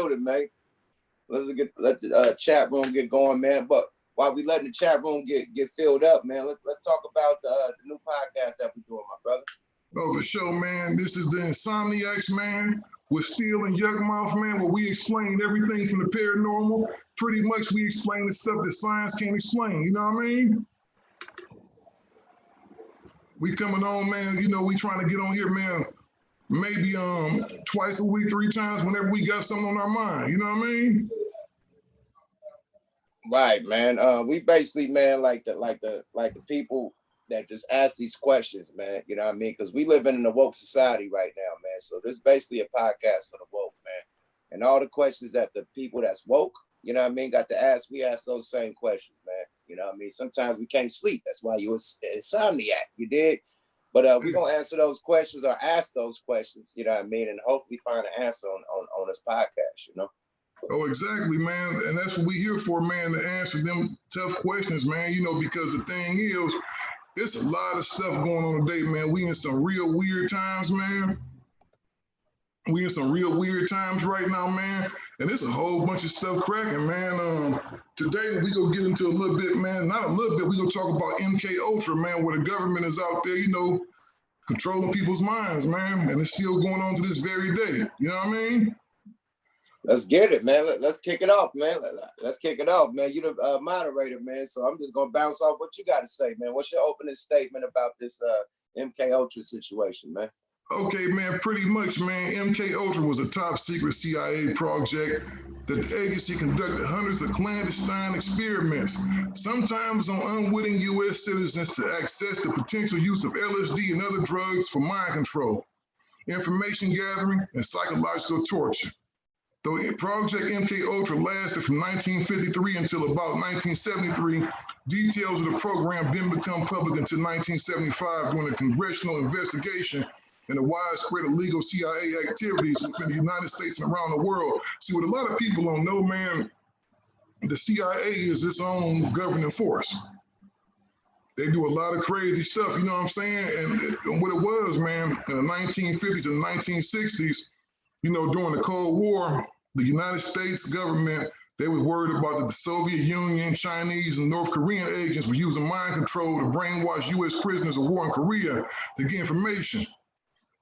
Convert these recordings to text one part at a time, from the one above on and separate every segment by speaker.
Speaker 1: building, man. Let the chat room get going, man. But while we letting the chat room get filled up, man, let's talk about the new podcast that we're doing, my brother.
Speaker 2: Oh, for sure, man. This is the Insomniacs, man, with Steel and Yuckmouth, man, where we explain everything from the paranormal. Pretty much we explain the stuff that science can't explain, you know what I mean? We coming on, man, you know, we trying to get on here, man, maybe twice a week, 3 times, whenever we got something on our mind, you know what I mean?
Speaker 1: Right, man. We basically, man, like the people that just ask these questions, man. You know what I mean? Because we live in a woke society right now, man. So this is basically a podcast for the woke, man. And all the questions that the people that's woke, you know what I mean, got to ask, we ask those same questions, man. You know what I mean? Sometimes we can't sleep. That's why you insomniac, you dig? But we're going to answer those questions or ask those questions, you know what I mean? And hopefully find an answer on this podcast, you know?
Speaker 2: Oh, exactly, man. And that's what we here for, man, to answer them tough questions, man, you know, because the thing is, there's a lot of stuff going on today, man. We in some real weird times, man. We in some real weird times right now, man. And there's a whole bunch of stuff cracking, man. Today, we gonna get into a little bit, man, not a little bit, we gonna talk about MKULTRA, man, where the government is out there, you know, controlling people's minds, man. And it's still going on to this very day. You know what I mean?
Speaker 1: Let's get it, man. Let's kick it off, man. Let's kick it off, man. You're the moderator, man. So I'm just going to bounce off what you got to say, man. What's your opening statement about this MKUltra situation, man?
Speaker 2: Okay, man, pretty much, man. MKUltra was a top secret CIA project that the agency conducted hundreds of clandestine experiments, sometimes on unwitting U.S. citizens to access the potential use of LSD and other drugs for mind control, information gathering, and psychological torture. Though Project MKUltra lasted from 1953 until about 1973, details of the program didn't become public until 1975 during a congressional investigation and the widespread illegal CIA activities within the United States and around the world. See, what a lot of people don't know, man, the CIA is its own governing force. They do a lot of crazy stuff, you know what I'm saying? And what it was, man, in the 1950s and 1960s, you know, during the Cold War, the United States government, they was worried about that the Soviet Union, Chinese, and North Korean agents were using mind control to brainwash U.S. prisoners of war in Korea to get information.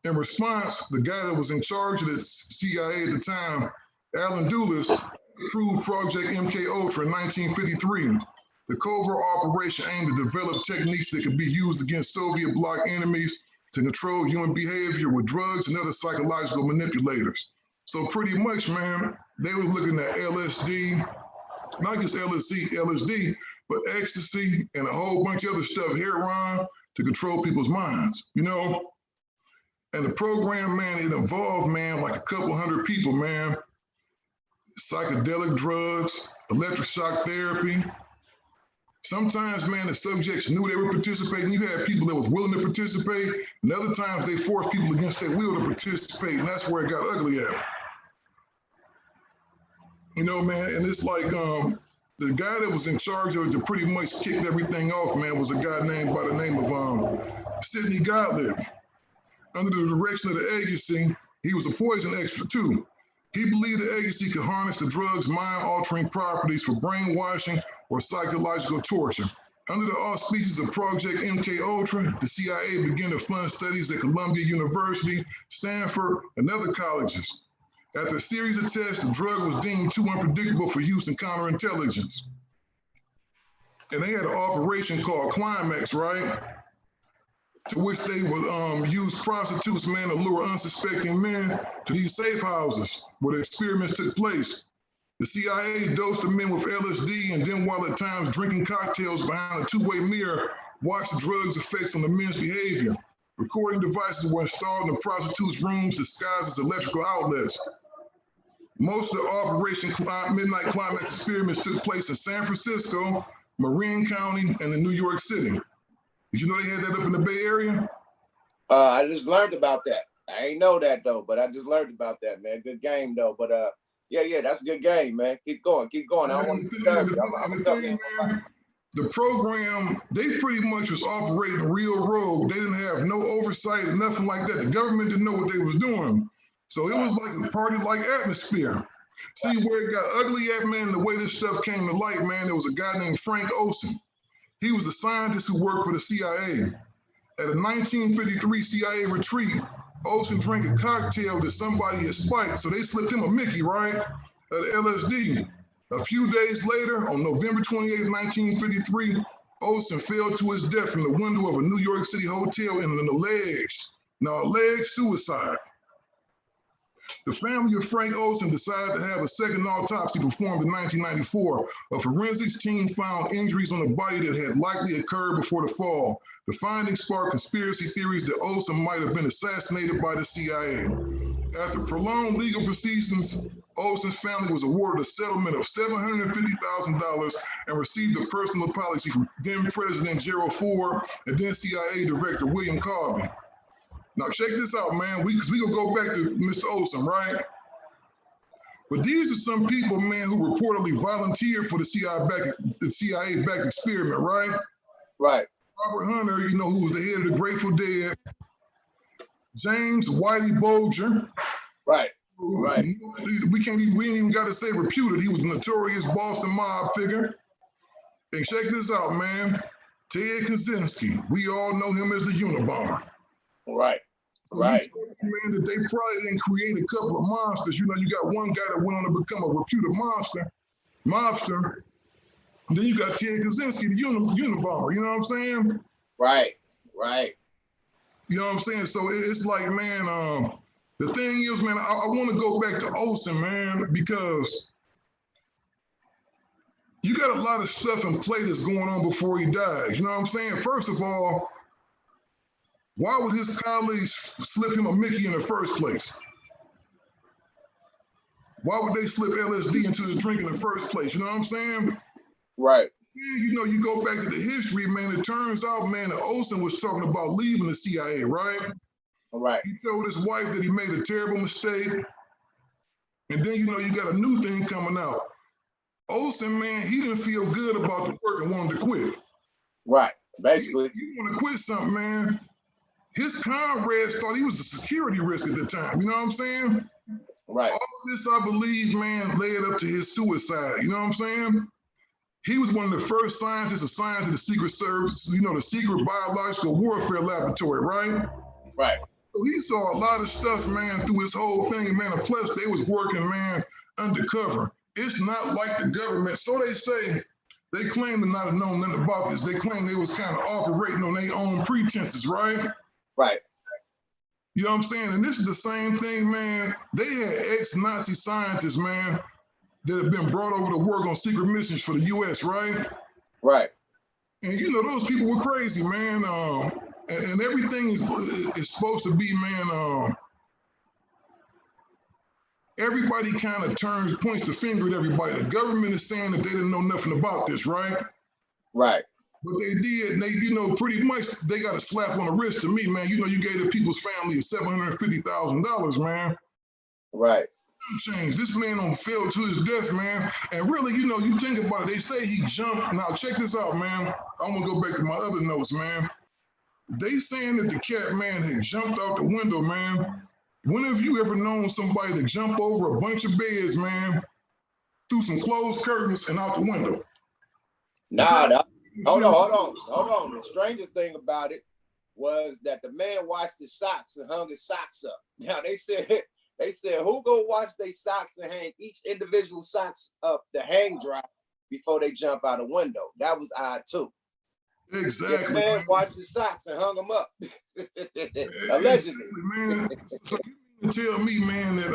Speaker 2: In response, the guy that was in charge of the CIA at the time, Allen Dulles, approved Project MKUltra in 1953. The covert operation aimed to develop techniques that could be used against Soviet bloc enemies to control human behavior with drugs and other psychological manipulators. So pretty much, man, they was looking at LSD, not just LSD, but ecstasy and a whole bunch of other stuff, heroin, to control people's minds, you know? And the program, man, it involved, man, like a couple hundred people, man. Psychedelic drugs, electric shock therapy. Sometimes, man, the subjects knew they were participating. You had people that was willing to participate, and other times they forced people against their will to participate, and that's where it got ugly at. You know, man, and it's like the guy that was in charge of it that pretty much kicked everything off, man, was a guy named by the name of Sidney Gottlieb. Under the direction of the agency, he was a poison expert too. He believed the agency could harness the drug's mind-altering properties for brainwashing or psychological torture. Under the auspices of Project MKUltra, the CIA began to fund studies at Columbia University, Stanford, and other colleges. After a series of tests, the drug was deemed too unpredictable for use in counterintelligence. And they had an operation called Climax, right? To which they would use prostitutes, man, to lure unsuspecting men to these safe houses where the experiments took place. The CIA dosed the men with LSD and then, while at times drinking cocktails behind a two-way mirror, watched the drug's effects on the men's behavior. Recording devices were installed in the prostitutes' rooms disguised as electrical outlets. Most of the Operation Midnight Climax experiments took place in San Francisco, Marin County, and in New York City. Did you know they had that up in the Bay Area?
Speaker 1: I just learned about that. I ain't know that though, but I just learned about that, man. Good game though. But yeah, that's a good game, man. Keep going. I don't want to disturb you.
Speaker 2: The program, they pretty much was operating real rogue. They didn't have no oversight or nothing like that. The government didn't know what they was doing. So it was like a party-like atmosphere. See, where it got ugly at, man, the way this stuff came to light, man, there was a guy named Frank Olson. He was a scientist who worked for the CIA. At a 1953 CIA retreat, Olson drank a cocktail that somebody had spiked, so they slipped him a Mickey, right? LSD. A few days later, on November 28, 1953, Olson fell to his death from the window of a New York City hotel in the legs. Now, alleged suicide. The family of Frank Olson decided to have a second autopsy performed in 1994. A forensics team found injuries on the body that had likely occurred before the fall. The findings sparked conspiracy theories that Olson might have been assassinated by the CIA. After prolonged legal proceedings, Olson's family was awarded a settlement of $750,000 and received a personal apology from then President Gerald Ford and then CIA Director William Carby. Now check this out, man. We gonna go back to Mr. Olson, right? But these are some people, man, who reportedly volunteered for the CIA-backed experiment, right?
Speaker 1: Right.
Speaker 2: Robert Hunter, you know, who was the head of the Grateful Dead. James Whitey Bulger.
Speaker 1: Right. Right.
Speaker 2: We ain't even got to say reputed. He was a notorious Boston mob figure. And check this out, man. Ted Kaczynski. We all know him as the Unabomber.
Speaker 1: Right.
Speaker 2: So
Speaker 1: right.
Speaker 2: Man, that they probably didn't create a couple of monsters. You know, you got one guy that went on to become a reputed mobster. And then you got Ted Kaczynski, the Unabomber. You know what I'm saying?
Speaker 1: Right. Right.
Speaker 2: You know what I'm saying? So it's like, man, the thing is, man, I want to go back to Olson, man, because you got a lot of stuff in play that's going on before he dies. You know what I'm saying? First of all, why would his colleagues slip him a Mickey in the first place? Why would they slip LSD into his drink in the first place? You know what I'm saying?
Speaker 1: Right.
Speaker 2: Yeah, you know, you go back to the history, man, it turns out, man, that Olson was talking about leaving the CIA, right?
Speaker 1: Right.
Speaker 2: He told his wife that he made a terrible mistake. And then, you know, you got a new thing coming out. Olson, man, he didn't feel good about the work and wanted to quit.
Speaker 1: Right. Basically.
Speaker 2: You want to quit something, man. His comrades thought he was a security risk at the time. You know what I'm saying?
Speaker 1: Right.
Speaker 2: All of this, I believe, man, led up to his suicide. You know what I'm saying? He was one of the first scientists assigned to the Secret Service, you know, the Secret Biological Warfare Laboratory, right?
Speaker 1: Right.
Speaker 2: So he saw a lot of stuff, man, through his whole thing, man. And plus, they was working, man, undercover. It's not like the government. So they say, they claim to not have known nothing about this. They claim they was kind of operating on their own pretenses, right?
Speaker 1: Right.
Speaker 2: You know what I'm saying? And this is the same thing, man. They had ex-Nazi scientists, man, that have been brought over to work on secret missions for the U.S., right?
Speaker 1: Right.
Speaker 2: And, you know, those people were crazy, man. And everything is supposed to be, man, everybody kind of points the finger at everybody. The government is saying that they didn't know nothing about this, right?
Speaker 1: Right.
Speaker 2: But they did, and they, you know, pretty much they got a slap on the wrist to me, man. You know, you gave the people's family $750,000, man.
Speaker 1: Right.
Speaker 2: Change. This man fell to his death, man. And really, you know, you think about it, they say he jumped. Now, check this out, man. I'm gonna go back to my other notes, man. They saying that the cat, man, had jumped out the window, man. When have you ever known somebody to jump over a bunch of beds, man, through some closed curtains and out the window?
Speaker 1: Nah, hold on. The strangest thing about it was that the man washed his socks and hung his socks up. Now they said, who go wash their socks and hang each individual socks up to hang dry before they jump out a window? That was odd too.
Speaker 2: Exactly.
Speaker 1: The man washed his socks and hung them up. Allegedly.
Speaker 2: Man. So you tell me, man, that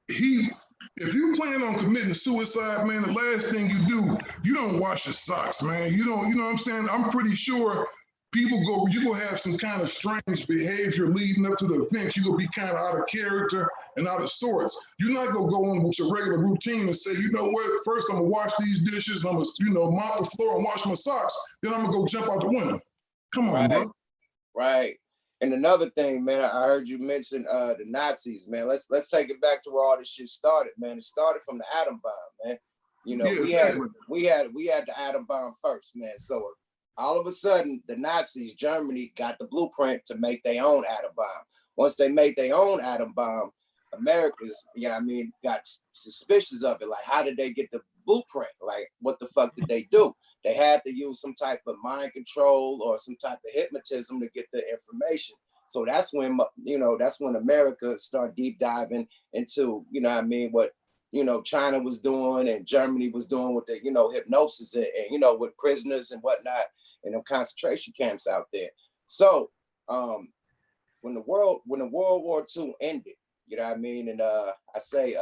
Speaker 2: if you plan on committing suicide, man, the last thing you do, you don't wash your socks, man. You know what I'm saying? I'm pretty sure you're gonna have some kind of strange behavior leading up to the event. You're gonna be kind of out of character and out of sorts. You're not gonna go on with your regular routine and say, you know what, first I'm gonna wash these dishes, I'm gonna, you know, mop the floor and wash my socks, then I'm gonna go jump out the window. Come on, bro.
Speaker 1: Right. And another thing, man, I heard you mention the Nazis, man. Let's take it back to where all this shit started, man. It started from the atom bomb, man. You know,
Speaker 2: yeah,
Speaker 1: we had the atom bomb first, man. So all of a sudden, the Nazis, Germany, got the blueprint to make their own atom bomb. Once they made their own atom bomb, America's, got suspicious of it. Like, how did they get the blueprint? Like, what the fuck did they do? They had to use some type of mind control or some type of hypnotism to get the information. So that's when, that's when America started deep diving into, what, China was doing and Germany was doing with the, hypnosis and with prisoners and whatnot in them concentration camps out there. So when the World War II ended, and I say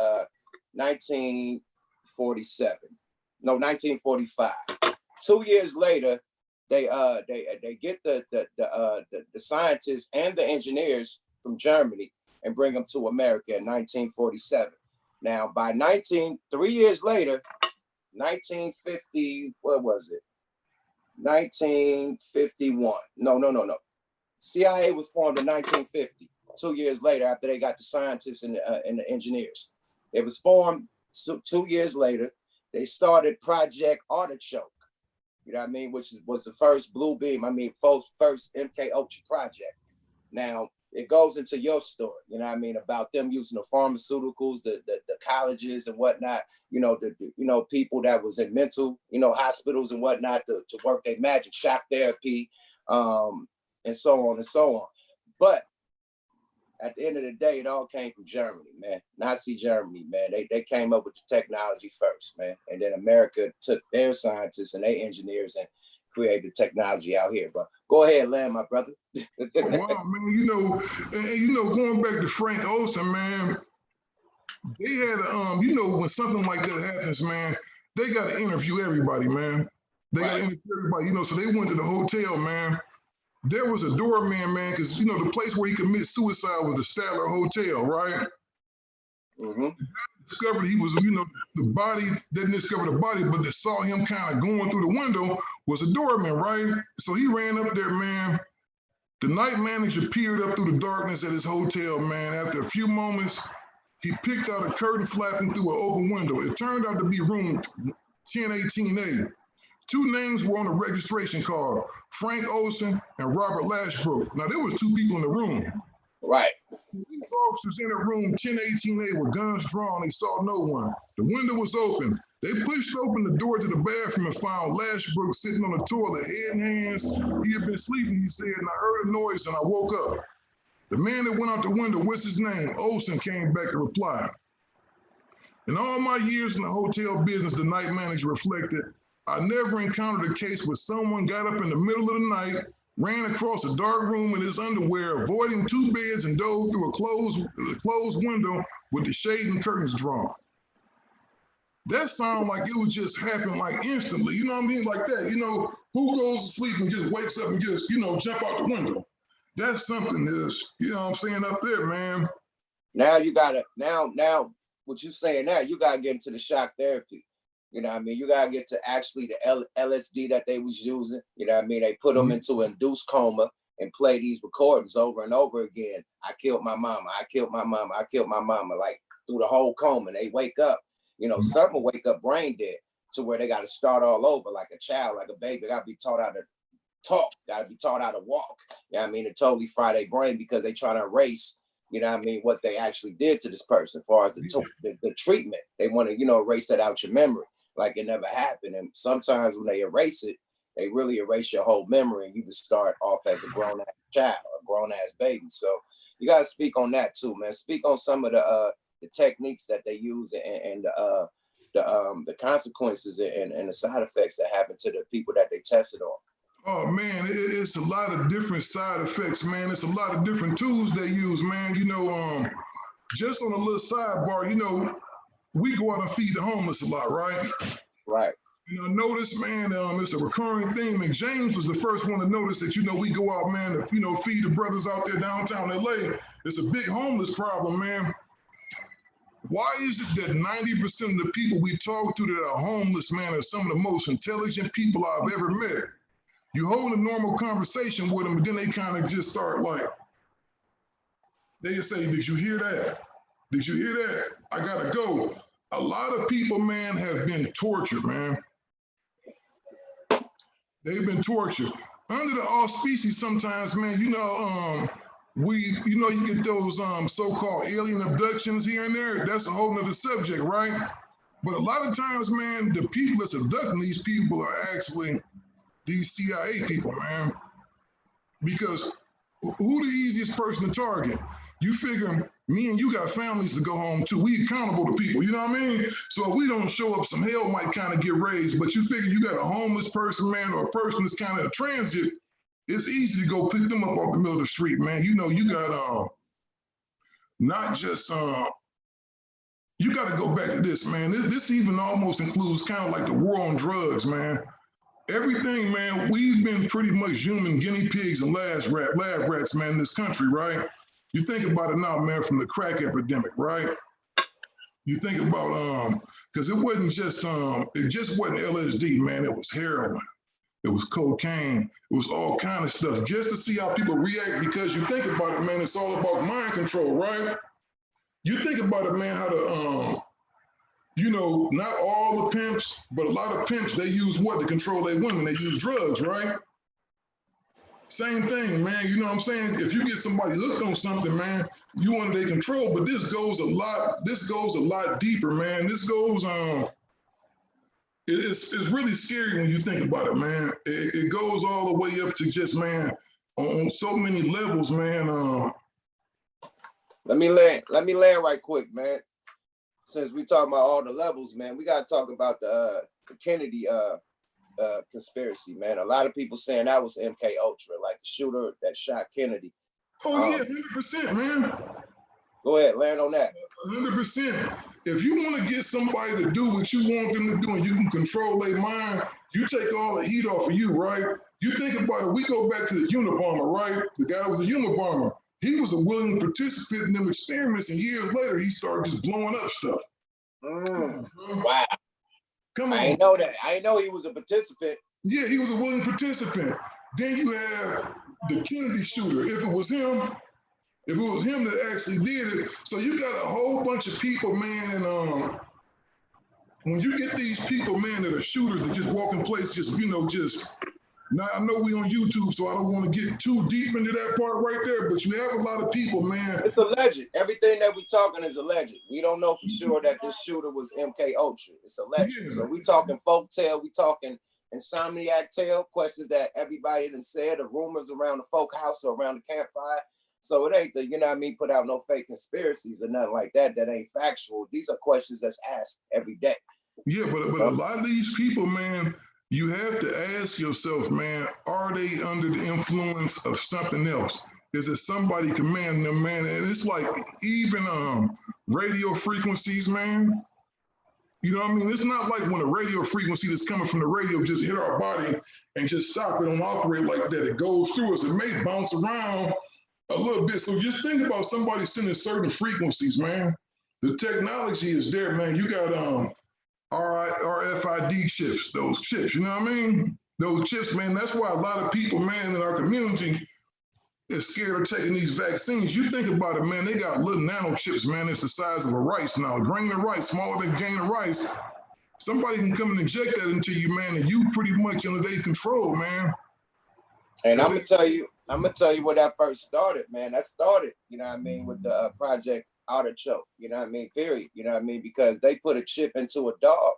Speaker 1: 1945. 2 years later, they get the scientists and the engineers from Germany and bring them to America in 1947. Now, by 3 years later, 1950, what was it? 1951. No. CIA was formed in 1950. 2 years later, after they got the scientists and the engineers, it was formed. 2 years later, they started Project Artichoke. Which was the first blue beam. First MKULTRA project. Now it goes into your story. About them using the pharmaceuticals, the colleges and whatnot. The people that was in mental, hospitals and whatnot to work their magic, shock therapy, and so on and so on. But at the end of the day, it all came from Germany, man. Nazi Germany, man. They came up with the technology first, man. And then America took their scientists and their engineers and created technology out here. But go ahead, Len, my brother.
Speaker 2: Wow, man. Going back to Frank Olson, man, they had, when something like that happens, man, they got to interview everybody, man. They got to interview everybody, so they went to the hotel, man. There was a doorman, man, because, the place where he committed suicide was the Statler Hotel, right?
Speaker 1: Mm-hmm.
Speaker 2: Discovered he was, the body, didn't discover the body, but they saw him kind of going through the window, was a doorman, right? So he ran up there, man. The night manager peered up through the darkness at his hotel, man. After a few moments, he picked out a curtain flapping through an open window. It turned out to be room 1018A. Two names were on the registration card, Frank Olson and Robert Lashbrook. Now, there was two people in the room.
Speaker 1: Right.
Speaker 2: These officers in the room 1018A with guns drawn. They saw no one. The window was open. They pushed open the door to the bathroom and found Lashbrook sitting on the toilet, head in hands. He had been sleeping, he said, and I heard a noise and I woke up. The man that went out the window, what's his name? Olson came back to reply. In all my years in the hotel business, the night manager reflected, I never encountered a case where someone got up in the middle of the night, ran across a dark room in his underwear, avoiding two beds and dove through a closed window with the shade and curtains drawn. That sounded like it would just happen like instantly, you know what I mean? Like that, who goes to sleep and just wakes up and just, jump out the window? That's something that's, up there, man.
Speaker 1: Now you gotta, now what you saying now, you gotta get into the shock therapy. You gotta get to actually the LSD that they was using. They put them into an induced coma and play these recordings over and over again. I killed my mama. I killed my mama. I killed my mama. Like through the whole coma, they wake up. Some will wake up brain dead to where they got to start all over like a child, like a baby. Got to be taught how to talk. Got to be taught how to walk. To totally fry their brain because they trying to erase. What they actually did to this person, as far as the treatment. They want to, erase that out your memory. Like it never happened. And sometimes when they erase it, they really erase your whole memory and you can start off as a grown-ass child, a grown-ass baby. So you got to speak on that too, man. Speak on some of the techniques that they use and the consequences and the side effects that happen to the people that they tested on.
Speaker 2: Oh man, it's a lot of different side effects, man. It's a lot of different tools they use, man. Just on a little sidebar, we go out and feed the homeless a lot, right?
Speaker 1: Right.
Speaker 2: Notice, man, it's a recurring theme. And James was the first one to notice that, we go out, man, to, feed the brothers out there downtown LA. It's a big homeless problem, man. Why is it that 90% of the people we talk to that are homeless, man, are some of the most intelligent people I've ever met? You hold a normal conversation with them, and then they kind of just start like, they just say, did you hear that? Did you hear that? I gotta go. A lot of people, man, have been tortured, man. They've been tortured. Under the auspices sometimes, man, you get those so-called alien abductions here and there. That's a whole nother subject, right? But a lot of times, man, the people that's abducting these people are actually these CIA people, man. Because who the easiest person to target? You figure me and you got families to go home to. We accountable to people, you know what I mean? So if we don't show up, some hell might kind of get raised. But you figure you got a homeless person, man, or a person that's kind of in transit, it's easy to go pick them up off the middle of the street, man. You know, you got not just you got to go back to this, man. This even almost includes kind of like the war on drugs, man. Everything, man, we've been pretty much human guinea pigs and lab rats, man, in this country, right? You think about it now, man, from the crack epidemic, right? You think about, because it just wasn't LSD, man. It was heroin. It was cocaine. It was all kind of stuff just to see how people react, because you think about it, man, it's all about mind control, right? You think about it, man, how to, not all the pimps, but a lot of pimps, they use what to control their women? They use drugs, right? Same thing, man. You know what I'm saying? If you get somebody hooked on something, man, you under their control. But this goes a lot deeper, man. This goes it's really scary when you think about it, man. It goes all the way up to just, man, on so many levels, man.
Speaker 1: Let me land right quick, man. Since we talking about all the levels, man, we gotta talk about the Kennedy conspiracy, man. A lot of people saying that was MKUltra, like the shooter that shot Kennedy.
Speaker 2: Oh yeah, 100%, man.
Speaker 1: Go ahead, land on that.
Speaker 2: 100%. If you want to get somebody to do what you want them to do and you can control their mind, you take all the heat off of you, right? You think about it, we go back to the Unabomber, right? The guy was a Unabomber. He was a willing participant in them experiments, and years later, he started just blowing up stuff.
Speaker 1: Wow.
Speaker 2: Come on.
Speaker 1: I didn't know that. I didn't know he was a participant.
Speaker 2: Yeah, he was a willing participant. Then you have the Kennedy shooter. If it was him that actually did it, so you got a whole bunch of people, man, and when you get these people, man, that are shooters that just walk in place, now I know we on YouTube, so I don't want to get too deep into that part right there, but you have a lot of people, man.
Speaker 1: It's alleged. Everything that we talking is alleged. We don't know for sure that this shooter was MKUltra. It's alleged. Yeah. So we talking folk tale, we talking Insomniac tale, questions that everybody done said, the rumors around the folk house or around the campfire. So it ain't the, put out no fake conspiracies or nothing like that. That ain't factual. These are questions that's asked every day.
Speaker 2: Yeah, but a lot of these people, man, you have to ask yourself, man, are they under the influence of something else? Is it somebody commanding them, man? And it's like even radio frequencies, man. You know what I mean? It's not like when a radio frequency that's coming from the radio just hit our body and just stop. It don't operate like that. It goes through us. It may bounce around a little bit. So just think about somebody sending certain frequencies, man. The technology is there, man. You got RFID chips, those chips, you know what I mean? Those chips, man, that's why a lot of people, man, in our community is scared of taking these vaccines. You think about it, man, they got little nano chips, man, it's the size of a rice now, a grain of rice, smaller than a grain of rice. Somebody can come and inject that into you, man, and you pretty much under their control, man.
Speaker 1: And I'm gonna tell you where that first started, man. That started, with the Project Artichoke, period, because they put a chip into a dog,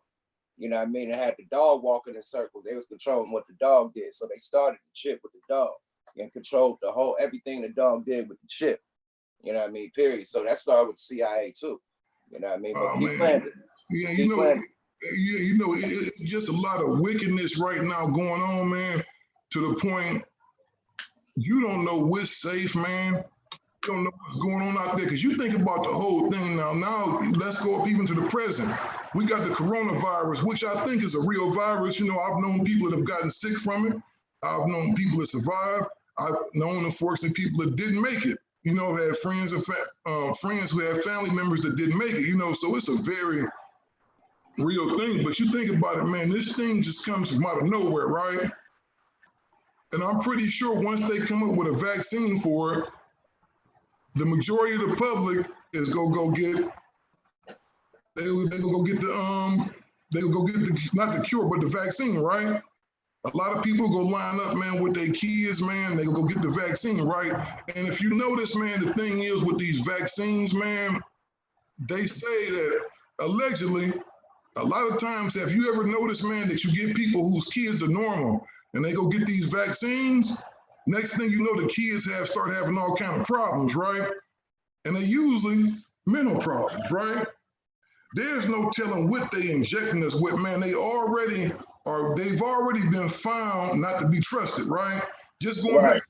Speaker 1: and had the dog walking in circles. They was controlling what the dog did. So they started the chip with the dog and controlled everything the dog did with the chip, period. So that started with the CIA too, But keep planting.
Speaker 2: Yeah, it's just a lot of wickedness right now going on, man, to the point you don't know what's safe, man. You don't know what's going on out there, because you think about the whole thing now. Now let's go up even to the present. We got the coronavirus, which I think is a real virus. I've known people that have gotten sick from it. I've known people that survived. I've known, unfortunately, people that didn't make it. Had friends friends who had family members that didn't make it. So it's a very real thing. But you think about it, man, this thing just comes from out of nowhere, right? And I'm pretty sure once they come up with a vaccine for it, the majority of the public is gonna go get. They will go get the not the cure, but the vaccine, right? A lot of people go line up, man, with their kids, man. They go get the vaccine, right? And if you notice, man, the thing is with these vaccines, man, they say that allegedly, a lot of times, have you ever noticed, man, that you get people whose kids are normal and they go get these vaccines? Next thing you know, the kids start having all kind of problems, right? And they usually mental problems, right? There's no telling what they injecting us with, man. They've already been found not to be trusted, right? Just going back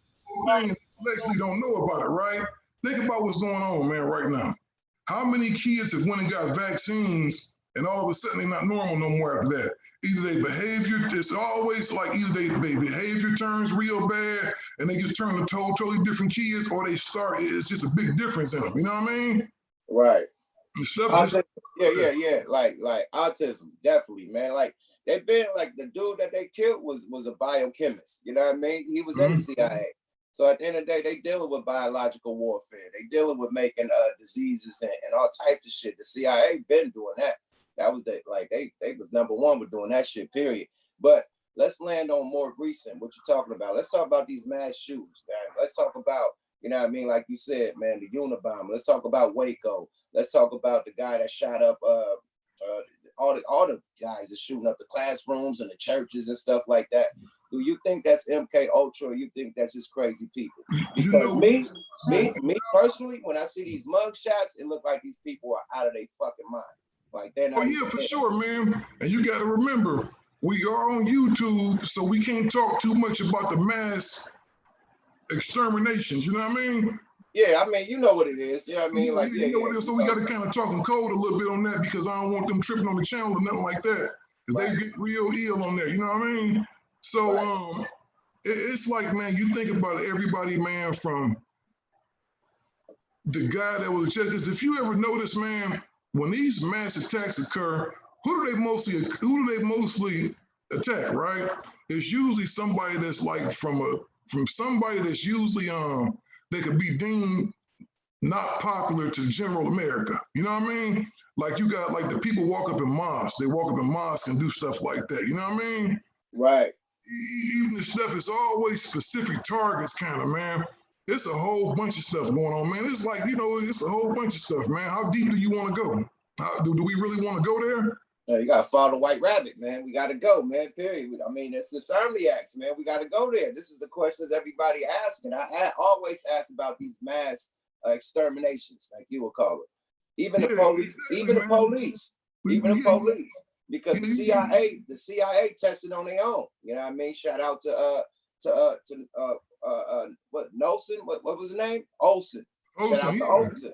Speaker 1: Right.
Speaker 2: to the thing, Leslie don't know about it, right? Think about what's going on, man, right now. How many kids have went and got vaccines and all of a sudden they're not normal no more after that? Either their behavior, it's always like either their behavior turns real bad and they just turn to totally different kids, or it's just a big difference in them. You know what I mean?
Speaker 1: Right.
Speaker 2: Just,
Speaker 1: Yeah. Like autism, definitely, man. Like they've been like the dude that they killed was a biochemist. You know what I mean? He was in the CIA. So at the end of the day, they dealing with biological warfare. They dealing with making diseases and all types of shit. The CIA been doing that. That was they was number one with doing that shit, period. But let's land on more recent, what you're talking about. Let's talk about these mass shootings, man. Let's talk about, you know what I mean, like you said, man, the Unabomber. Let's talk about Waco. Let's talk about the guy that shot up all the guys that shooting up the classrooms and the churches and stuff like that. Do you think that's MKUltra, or you think that's just crazy people? Because me personally, when I see these mug shots, it look like these people are out of their fucking mind. Like they're not.
Speaker 2: Oh yeah, for sure, man. And you got to remember, we are on YouTube, so we can't talk too much about the mass exterminations. You know what I mean?
Speaker 1: Yeah, I mean, you know what it is. You know what I mean? Like,
Speaker 2: you know what it is. So we got to kind of talk in code a little bit on that, because I don't want them tripping on the channel or nothing like that, because they get real ill on there. You know what I mean? So it's like, man, you think about everybody, man, from the guy that was just, because if you ever notice, man, when these mass attacks occur, who do they mostly attack, right? It's usually somebody that's like from somebody that's usually they could be deemed not popular to general America. You know what I mean? Like you got like the people walk up in mosques. They walk up in mosques and do stuff like that. You know what I mean?
Speaker 1: Right.
Speaker 2: Even the stuff is always specific targets, kind of, man. It's a whole bunch of stuff going on, man. It's like, it's a whole bunch of stuff, man. How deep do you want to go? Do we really want to go there?
Speaker 1: You got to follow the white rabbit, man. We got to go, man, period. I mean, it's Insomniacs, man. We got to go there. This is the questions everybody asking. I always ask about these mass exterminations, like you would call it. Even the police, because the CIA tested on their own. You know what I mean? Shout out to what Nelson? What was his name? Olson. Shout out to Olson.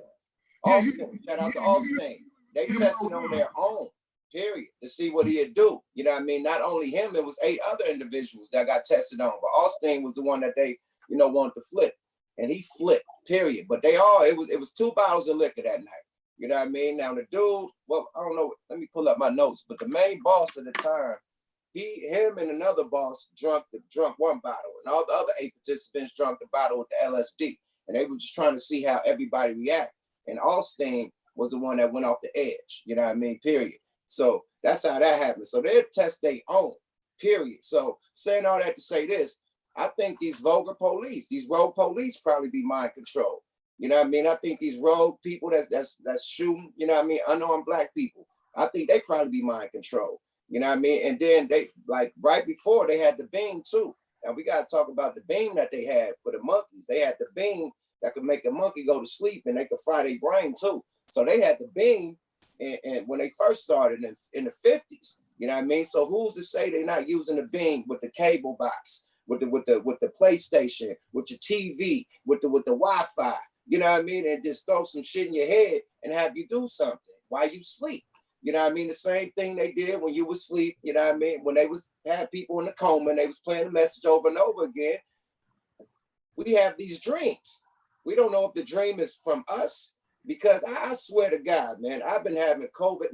Speaker 1: Shout out to Austin. They tested on their own, period, to see what he'd do. You know what I mean? Not only him, it was 8 other individuals that got tested on, but Austin was the one that they, wanted to flip. And he flipped, period. But it was 2 bottles of liquor that night. You know what I mean? Now the dude, well, I don't know, let me pull up my notes, but the main boss at the time, him and another boss drunk 1 bottle, and all the other 8 participants drunk the bottle with the LSD. And they were just trying to see how everybody react. And Austin was the one that went off the edge, you know what I mean, period. So that's how that happened. So they'll test their own, period. So saying all that to say this, I think these rogue police probably be mind controlled. You know what I mean? I think these rogue people that's shooting, you know what I mean, unarmed Black people, I think they probably be mind controlled. You know what I mean? And then they, like right before, they had the beam too. Now we got to talk about the beam that they had for the monkeys. They had the beam that could make a monkey go to sleep, and they could fry their brain too. So they had the beam, and when they first started in the 50s, you know what I mean? So who's to say they're not using the beam with the cable box, with the PlayStation, with your TV, with the Wi-Fi, you know what I mean? And just throw some shit in your head and have you do something while you sleep. You know what I mean? The same thing they did when you was asleep, you know what I mean? When they had people in the coma and they was playing the message over and over again. We have these dreams. We don't know if the dream is from us, because I swear to God, man, I've been having COVID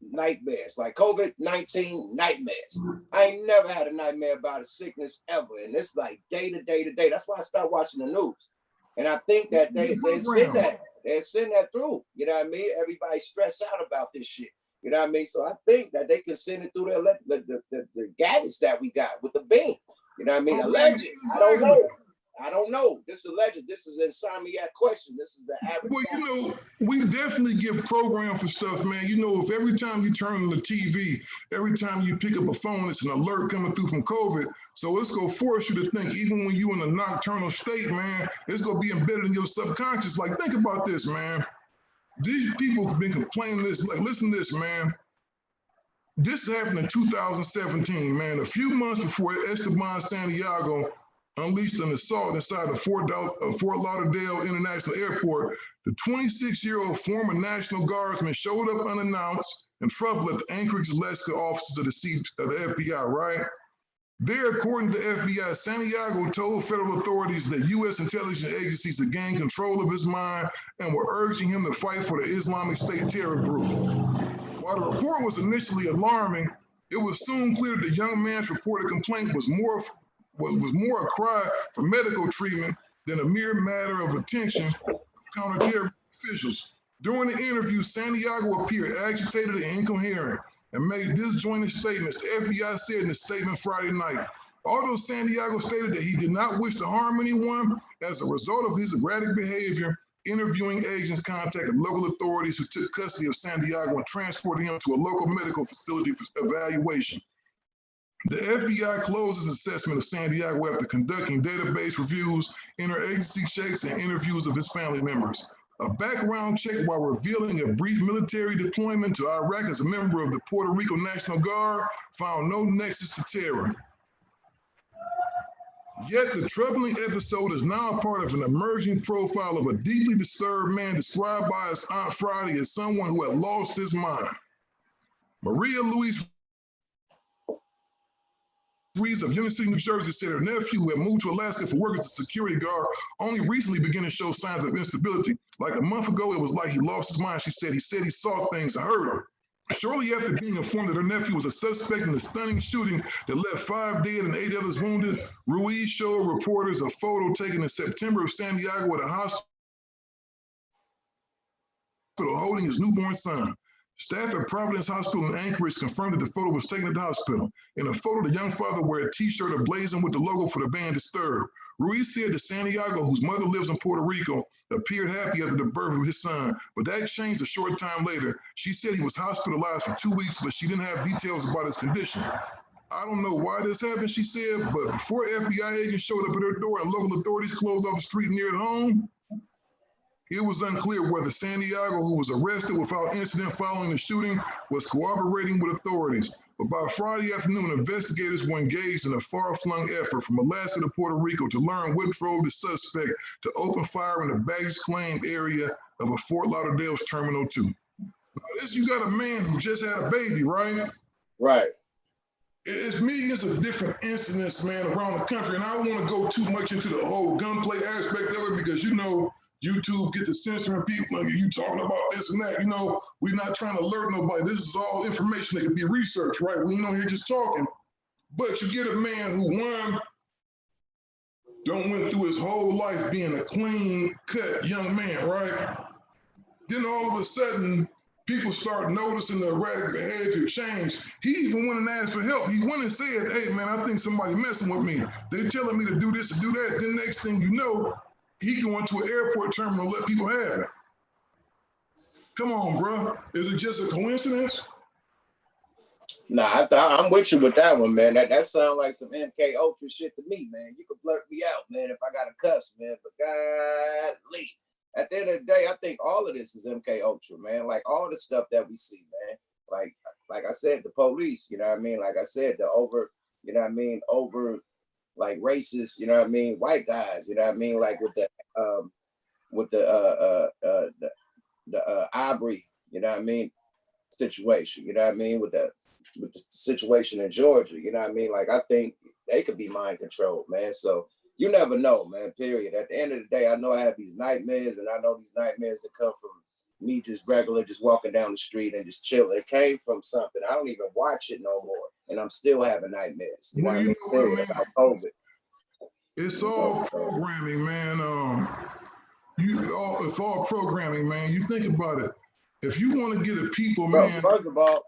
Speaker 1: nightmares, like COVID-19 nightmares. I ain't never had a nightmare about a sickness ever. And it's like day to day to day. That's why I started watching the news. And I think that they send that through. You know what I mean? Everybody stressed out about this shit. You know what I mean? So I think that they can send it through the gadgets that we got with the beam. You know what I mean? Alleged. I don't know. I don't know. This is alleged. This is an Insomniac question. This is the average.
Speaker 2: Well, you know, we definitely give program for stuff, man. You know, if every time you turn on the TV, every time you pick up a phone, it's an alert coming through from COVID. So it's going to force you to think, even when you're in a nocturnal state, man, it's going to be embedded in your subconscious. Like, think about this, man. These people have been complaining this. Like, listen to this, man. This happened in 2017, man. A few months before Esteban Santiago unleashed an assault inside the Fort Lauderdale International Airport, the 26-year-old former National Guardsman showed up unannounced and trouble at the Anchorage, Alaska offices of the FBI, right? There, according to the FBI, Santiago told federal authorities that U.S. intelligence agencies had gained control of his mind and were urging him to fight for the Islamic State terror group. While the report was initially alarming, it was soon clear that the young man's reported complaint was more a cry for medical treatment than a mere matter of attention of counterterrorism officials. During the interview, Santiago appeared agitated and incoherent and made disjointed statements. The FBI said in a statement Friday night. Although Santiago stated that he did not wish to harm anyone, as a result of his erratic behavior, interviewing agents contacted local authorities who took custody of Santiago and transported him to a local medical facility for evaluation. The FBI closed its assessment of Santiago after conducting database reviews, interagency checks, and interviews of his family members. A background check while revealing a brief military deployment to Iraq as a member of the Puerto Rico National Guard found no nexus to terror. Yet the troubling episode is now a part of an emerging profile of a deeply disturbed man described by his Aunt Friday as someone who had lost his mind. Maria Louise Reeves of Union City, New Jersey said her nephew, who had moved to Alaska for work as a security guard, only recently began to show signs of instability. Like a month ago, it was like he lost his mind. She said he saw things and heard them. Shortly after being informed that her nephew was a suspect in the stunning shooting that left 5 dead and 8 others wounded, Ruiz showed reporters a photo taken in September of Santiago at a hospital holding his newborn son. Staff at Providence Hospital in Anchorage confirmed that the photo was taken at the hospital. In a photo, the young father wore a t-shirt emblazoned with the logo for the band Disturbed. Ruiz said that Santiago, whose mother lives in Puerto Rico, appeared happy after the birth of his son, but that changed a short time later. She said he was hospitalized for 2 weeks, but she didn't have details about his condition. I don't know why this happened, she said, but before FBI agents showed up at her door and local authorities closed off the street near the home, it was unclear whether Santiago, who was arrested without incident following the shooting, was cooperating with authorities. But by Friday afternoon, investigators were engaged in a far-flung effort from Alaska to Puerto Rico to learn what drove the suspect to open fire in the baggage claim area of a Fort Lauderdale's Terminal 2. Now, you got a man who just had a baby, right?
Speaker 1: Right.
Speaker 2: It's millions of different incidents, man, around the country. And I don't want to go too much into the whole gunplay aspect of it because, you know, YouTube get the censoring people, like you talking about this and that. You know, we're not trying to alert nobody. This is all information that can be researched, right? We don't hear just talking. But you get a man who, one, don't went through his whole life being a clean-cut young man, right? Then all of a sudden, people start noticing the erratic behavior change. He even went and asked for help. He went and said, hey, man, I think somebody messing with me. They're telling me to do this and do that. Then next thing you know, he going to an airport terminal and let people have it. Come on, bro. Is it just a coincidence?
Speaker 1: Nah, I'm with you with that one, man. That sounds like some MKULTRA shit to me, man. You can blurt me out, man, if I got a cuss, man. But golly, at the end of the day, I think all of this is MKULTRA, man. Like all the stuff that we see, man. Like I said, the police, you know what I mean? Like I said, the over, you know what I mean? Over like racist, you know what I mean? White guys, you know what I mean? Like with the Aubrey, you know what I mean? Situation, you know what I mean? With the situation in Georgia, you know what I mean? Like I think they could be mind controlled, man. So you never know, man, period. At the end of the day, I know I have these nightmares, and I know these nightmares that come from me just walking down the street and just chilling. It came from something. I don't even watch it no more, and I'm still having nightmares. You know what I mean? Period, about COVID.
Speaker 2: It's all programming, man. It's all programming, man. You think about it. If you want to get a people,
Speaker 1: Bro,
Speaker 2: man.
Speaker 1: first of all,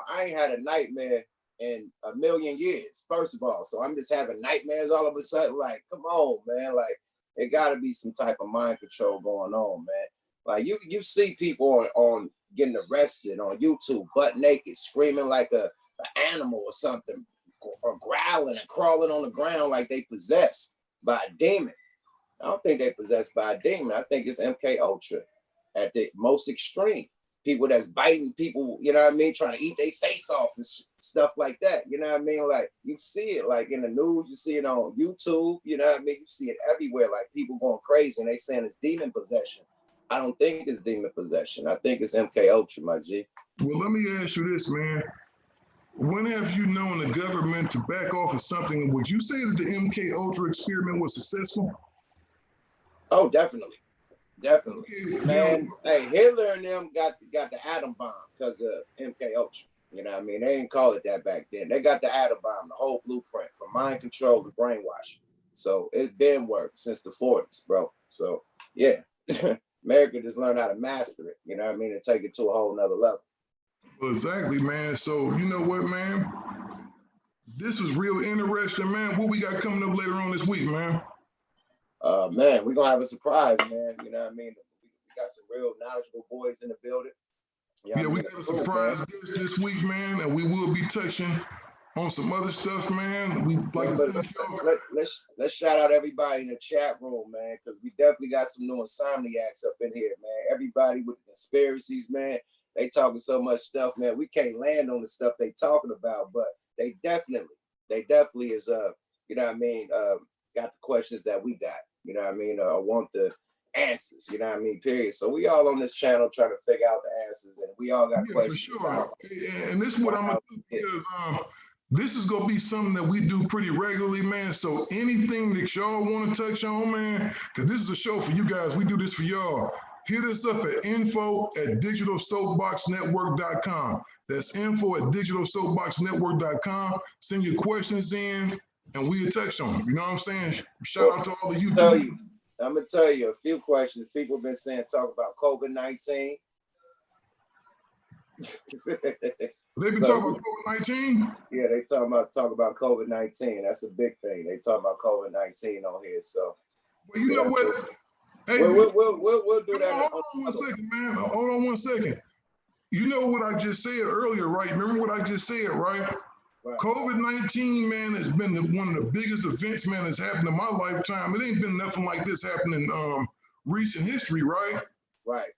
Speaker 1: I ain't had a nightmare in a million years. First of all, so I'm just having nightmares all of a sudden. Like, come on, man. Like, it got to be some type of mind control going on, man. Like, you see people on getting arrested on YouTube, butt naked, screaming like an animal or something, or growling and crawling on the ground like they possessed by a demon. I don't think they possessed by a demon. I think it's MKUltra at the most extreme. People that's biting people, you know what I mean, trying to eat their face off and stuff like that. You know what I mean? Like, you see it like in the news, you see it on YouTube, you know what I mean? You see it everywhere, like people going crazy and they saying it's demon possession. I don't think it's demon possession. I think it's MKUltra, my G.
Speaker 2: Well, let me ask you this, man. When have you known the government to back off of something? Would you say that the MKUltra experiment was successful?
Speaker 1: Oh, definitely. Definitely.
Speaker 2: Okay,
Speaker 1: Man, hey, Hitler and them got the atom bomb because of MKUltra. You know what I mean? They didn't call it that back then. They got the atom bomb, the whole blueprint from mind control to brainwashing. So it's been worked since the 40s, bro. So yeah, America just learned how to master it, you know what I mean, and take it to a whole nother level.
Speaker 2: Well, exactly, man. So you know what, man? This was real interesting, man. What we got coming up later on this week, man?
Speaker 1: Man, we're gonna have a surprise, man. You know what I mean? We got some real knowledgeable boys in the building.
Speaker 2: Yeah, we got a surprise guest this week, man, and we will be touching on some other stuff, man. We like to thank y'all.
Speaker 1: Let's shout out everybody in the chat room, man, because we definitely got some new Insomniacs up in here, man. Everybody with the conspiracies, man. They talking so much stuff, man. We can't land on the stuff they talking about, but they definitely is you know what I mean, got the questions that we got, you know what I mean, want the answers, you know what I mean, period. So we all on this channel trying to figure out the answers, and we all got questions.
Speaker 2: For sure. And this is what I'm gonna do, because this is gonna be something that we do pretty regularly, man. So anything that y'all want to touch on, man, because this is a show for you guys. We do this for y'all. Hit us up at info@digitalsoapboxnetwork.com. That's info@digitalsoapboxnetwork.com. Send your questions in, and we'll touch on them. You know what I'm saying? Shout out to all the YouTube.
Speaker 1: I'm gonna tell you a few questions. People have been saying talk about COVID-19.
Speaker 2: They've been talking about COVID-19?
Speaker 1: Yeah, they talk about COVID-19. That's a big thing. They talk about COVID-19 on here. So
Speaker 2: well, you know what?
Speaker 1: Hey, we'll do that.
Speaker 2: Hold on 1 second, man. Hold on 1 second. You know what I just said earlier, right? Remember what I just said, right? COVID-19, man, has been one of the biggest events, man, that's happened in my lifetime. It ain't been nothing like this happening in recent history, right?
Speaker 1: Right.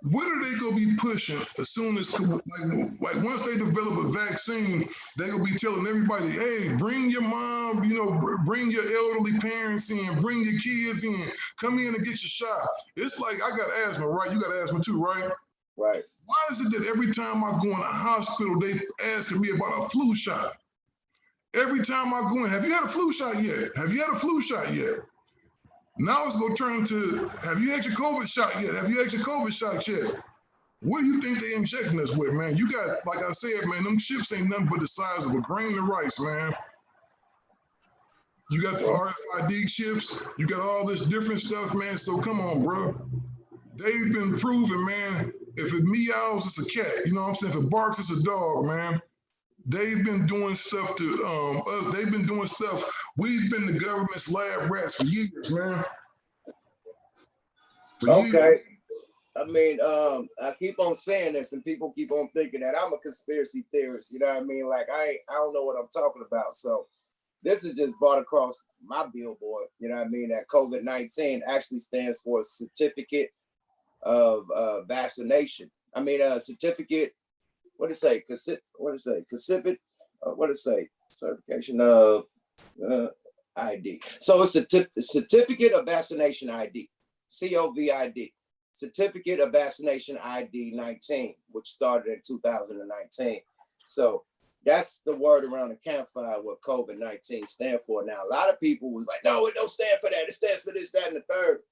Speaker 2: What are they gonna be pushing as soon as, like once they develop a vaccine, they gonna be telling everybody, hey, bring your mom, you know, bring your elderly parents in, bring your kids in, come in and get your shot. It's like, I got asthma, right? You got asthma too, right?
Speaker 1: Right.
Speaker 2: Why is it that every time I go in a hospital, they asking me about a flu shot? Every time I go in, have you had a flu shot yet? Have you had a flu shot yet? Now it's going to turn to, have you had your COVID shot yet? Have you had your COVID shot yet? What do you think they injecting us with, man? You got, like I said, man, them chips ain't nothing but the size of a grain of rice, man. You got the RFID chips. You got all this different stuff, man. So come on, bro. They've been proving, man, if it meows, it's a cat. You know what I'm saying? If it barks, it's a dog, man. They've been doing stuff to us. They've been doing stuff. We've been the government's lab rats for years, man.
Speaker 1: Okay. I mean, I keep on saying this, and people keep on thinking that I'm a conspiracy theorist. You know what I mean? Like I don't know what I'm talking about. So this is just brought across my billboard. You know what I mean? That COVID-19 actually stands for a certificate of vaccination. I mean, a certificate. What it say? Certification of ID. So it's a certificate of vaccination ID, COVID, certificate of vaccination ID 19, which started in 2019. So that's the word around the campfire what COVID-19 stand for. Now, a lot of people was like, no, it don't stand for that. It stands for this, that, and the third.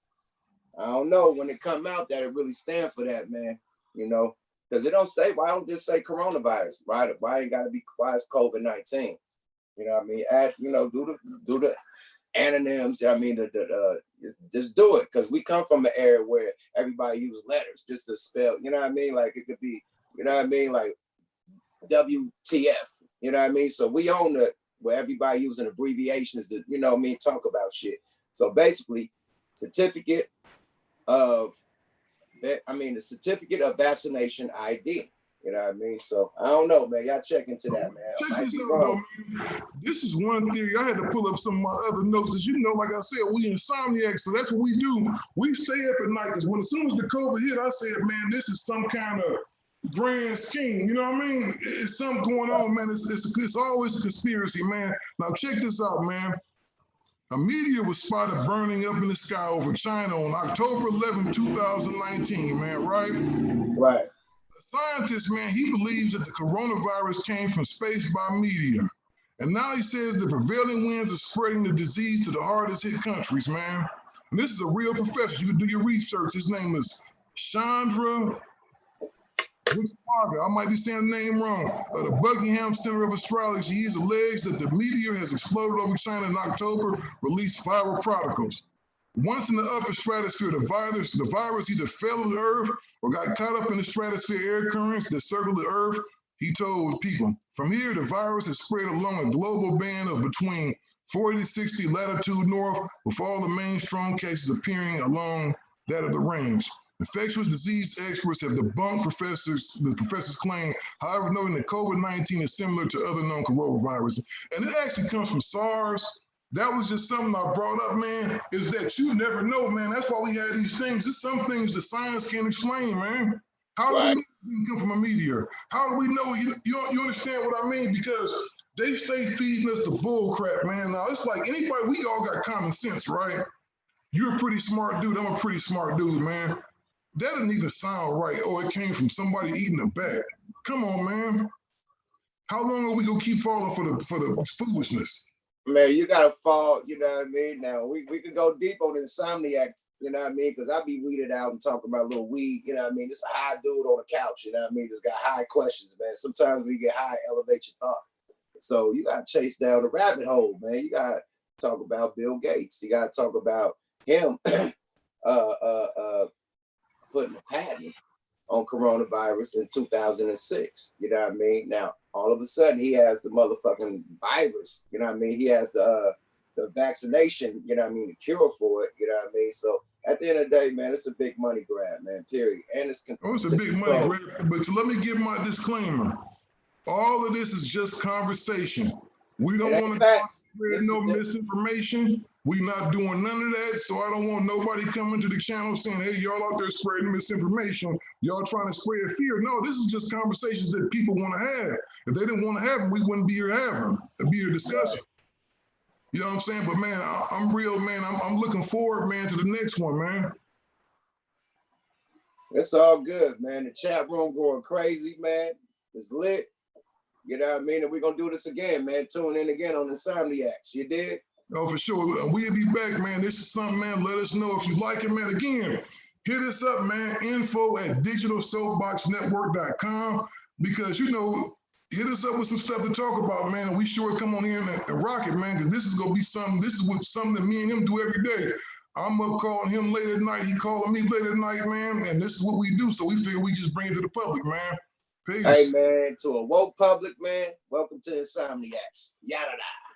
Speaker 1: I don't know when it come out that it really stand for that, man. You know, because it don't say, why don't just say coronavirus, right? Why ain't gotta be, why it's COVID-19? You know what I mean? Add, you know, do the anonyms, I mean, the just do it, because we come from an era where everybody used letters just to spell, you know what I mean? Like it could be, you know what I mean? Like WTF, you know what I mean? So we own it where everybody using abbreviations to, you know what I mean, talk about shit. So basically, certificate of vaccination ID. You know what I mean? So I don't know, man. Y'all check into that, man.
Speaker 2: Check this out, though, man. This is one theory. I had to pull up some of my other notes. As you know, like I said, we Insomniacs, so that's what we do. We stay up at night. Because as soon as the COVID hit, I said, man, this is some kind of grand scheme. You know what I mean? It's something going on, man. It's always a conspiracy, man. Now check this out, man. A meteor was spotted burning up in the sky over China on October 11, 2019, man, right?
Speaker 1: Right.
Speaker 2: The scientist, man, he believes that the coronavirus came from space by meteor. And now he says the prevailing winds are spreading the disease to the hardest hit countries, man. And this is a real professor. You can do your research. His name is Chandra. I might be saying the name wrong. The Buckingham Center of Astrology. He's alleged that the meteor has exploded over China in October, released viral particles. Once in the upper stratosphere, the virus either fell to the Earth or got caught up in the stratosphere air currents that circle the Earth. He told people, from here, the virus has spread along a global band of between 40 to 60 latitude north, with all the main strong cases appearing along that of the range. Infectious disease experts have debunked the professor's claim, however, noting that COVID-19 is similar to other known coronaviruses. And it actually comes from SARS. That was just something I brought up, man, is that you never know, man. That's why we had these things. There's some things that science can't explain, man. How do we know it come from a meteor? How do we know? You understand what I mean? Because they stay feeding us the bull crap, man. Now, it's like anybody, we all got common sense, right? You're a pretty smart dude. I'm a pretty smart dude, man. That doesn't even sound right. Oh, it came from somebody eating a bat. Come on, man. How long are we gonna keep falling for the foolishness?
Speaker 1: Man, you gotta fall, you know what I mean? Now we could go deep on Insomniacs, you know what I mean? Because I be weeded out and talking about a little weed, you know what I mean? Just a high dude on the couch, you know what I mean? Just got high questions, man. Sometimes we get high, elevate your thought. So you gotta chase down the rabbit hole, man. You gotta talk about Bill Gates. You gotta talk about him putting a patent on coronavirus in 2006. You know what I mean? Now, all of a sudden, he has the motherfucking virus. You know what I mean? He has the vaccination, you know what I mean, the cure for it. You know what I mean? So at the end of the day, man, it's a big money grab, man, period. And it's
Speaker 2: a big money grab, but let me give my disclaimer. All of this is just conversation. We don't want to spread no misinformation. We're not doing none of that. So I don't want nobody coming to the channel saying, hey, y'all out there spreading misinformation. Y'all trying to spread fear. No, this is just conversations that people want to have. If they didn't want to have them, we wouldn't be here having them. It'd be here discussing. You know what I'm saying? But man, I'm real, man. I'm looking forward, man, to the next one, man.
Speaker 1: It's all good, man. The chat room going crazy, man. It's lit. You know what I mean? And we're going to do this again, man. Tune in again on Insomniacs. You did?
Speaker 2: Oh, for sure. We'll be back, man. This is something, man. Let us know if you like it, man. Again, hit us up, man. info@digitalsoapboxnetwork.com, because, you know, hit us up with some stuff to talk about, man. And we sure come on here and rock it, man, because this is going to be something. This is something that me and him do every day. I'm up calling him late at night. He calling me late at night, man. And this is what we do. So we figure we just bring it to the public, man. Peace.
Speaker 1: Hey, man, to a woke public, man, welcome to Insomniacs. Yada-da.